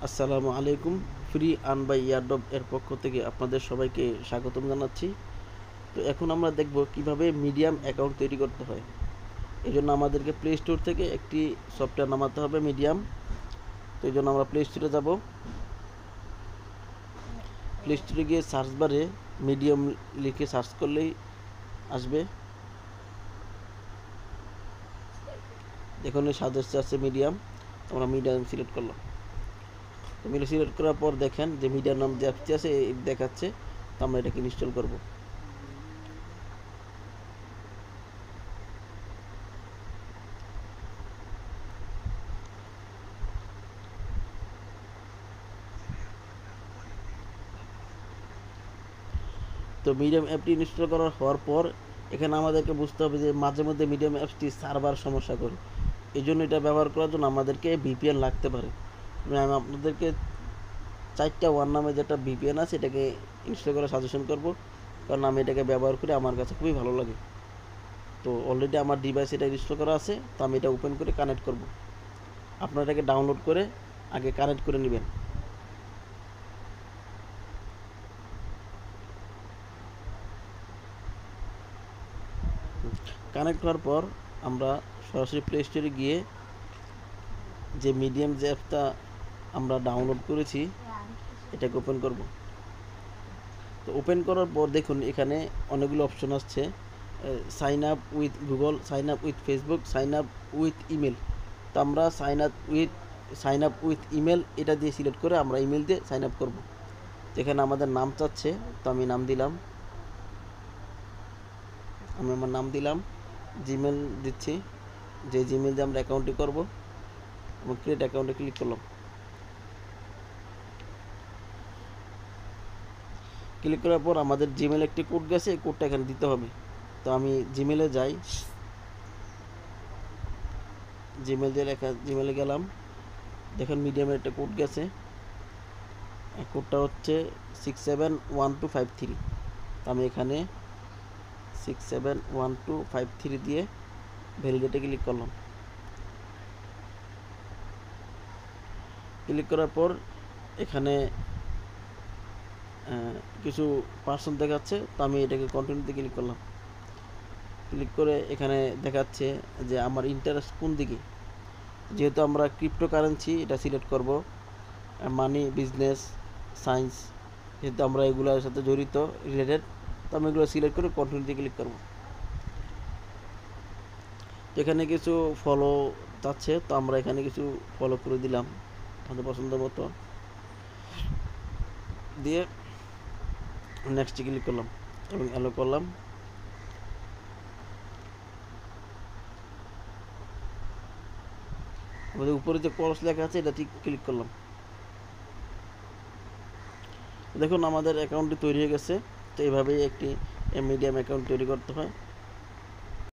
আসসালামু আলাইকুম। Free earn by ইয়ারডব এর পক্ষ থেকে আপনাদের সবাইকে স্বাগতম জানাচ্ছি। তো এখন আমরা দেখব কিভাবে মিডিয়াম অ্যাকাউন্ট তৈরি করতে হয়। এই জন্য আমাদেরকে প্লে স্টোর থেকে একটি সফটওয়্যার নামাতে হবে, মিডিয়াম। তো এই জন্য আমরা প্লে স্টোরে যাব। প্লে স্টোরে গিয়ে সার্চ বারে মিডিয়াম লিখে সার্চ করলেই আসবে। দেখুন সাজেস্ট আছে মিডিয়াম, আমরা মিডিয়াম সিলেক্ট করলাম। তো মিডিয়াম সিলেক্ট করার পর দেখেন যে মিডিয়াম নাম যে অ্যাপটি আছে দেখাচ্ছে। তো আমরা এটাকে ইনস্টল করব। তো মিডিয়াম অ্যাপটি ইনস্টল হওয়ার পর এখানে আমাদেরকে বুঝতে হবে যে মাঝে মধ্যে মিডিয়াম অ্যাপসটি সার্ভার সমস্যা করে। এই জন্য এটা ব্যবহার করার জন্য আমাদেরকে ভিপিএন লাগতে পারে। আমি আপনাদেরকে 4টা ওয়ান নামে যেটা ভিপিএন আছে এটাকে ইনস্টল করার সাজেশন করব, কারণ আমি এটাকে ব্যবহার করে আমার কাছে খুবই ভালো লাগে। তো অলরেডি আমার ডিভাইস এটা ইনস্টল করা আছে, তো আমি এটা ওপেন করে কানেক্ট করব। আপনারা এটাকে ডাউনলোড করে আগে কানেক্ট করে নেবেন। কানেক্ট হওয়ার পর আমরা সরাসরি প্লে স্টোরে গিয়ে যে মিডিয়াম যে অ্যাপটা আমরা ডাউনলোড করেছি এটাকে ওপেন করব। তো ওপেন করার পর দেখুন এখানে অনেকগুলো অপশন আসছে, sign up with Google, sign up with Facebook, sign up with email. তো আমরা সাইন আপ উইথ ইমেল এটা দিয়ে সিলেক্ট করে আমরা ইমেল দিয়ে সাইন আপ করব। তো এখানে আমাদের নাম চাচ্ছে, তো আমি নাম দিলাম, আমি আমার নাম দিলাম, জিমেল দিচ্ছি, যে জিমেল দিয়ে আমরা অ্যাকাউন্টটি করব, এবং ক্রিয়েট অ্যাকাউন্টে ক্লিক করলাম। ক্লিক করার পর আমাদের জিমেল একটি কোড গেছে, এই কোডটা এখানে দিতে হবে। তো আমি জিমেলে যাই, জিমেলে গেলাম। দেখুন মিডিয়ামের একটা কোড গেছে, কোডটা হচ্ছে 671253। তো আমি এখানে 671253 দিয়ে ভ্যালিডেটে ক্লিক করলাম। ক্লিক করার পর এখানে কিছু পার্সন দেখাচ্ছে, তো আমি এটাকে কন্টিনিউতে ক্লিক করলাম। ক্লিক করে এখানে দেখাচ্ছে যে আমার ইন্টারেস্ট কোন দিকে। যেহেতু আমরা ক্রিপ্টোকারেন্সি এটা সিলেক্ট করব, মানি, বিজনেস, সায়েন্স, যেহেতু আমরা এগুলোর সাথে জড়িত, রিলেটেড, তো আমি এগুলো সিলেক্ট করে কন্টিনিউতে ক্লিক করব। তো এখানে কিছু ফলো চাচ্ছে, তো আমরা এখানে কিছু ফলো করে দিলাম আমাদের পছন্দ মতো, দিয়ে নেক্সটে ক্লিক করলাম এবং অ্যালো করলাম। আমাদের উপরে যে কোর্স লেখা আছে এটা ঠিক ক্লিক করলাম। দেখুন আমাদের অ্যাকাউন্টটি তৈরি হয়ে গেছে। তো এইভাবেই একটি মিডিয়াম অ্যাকাউন্ট তৈরি করতে হয়।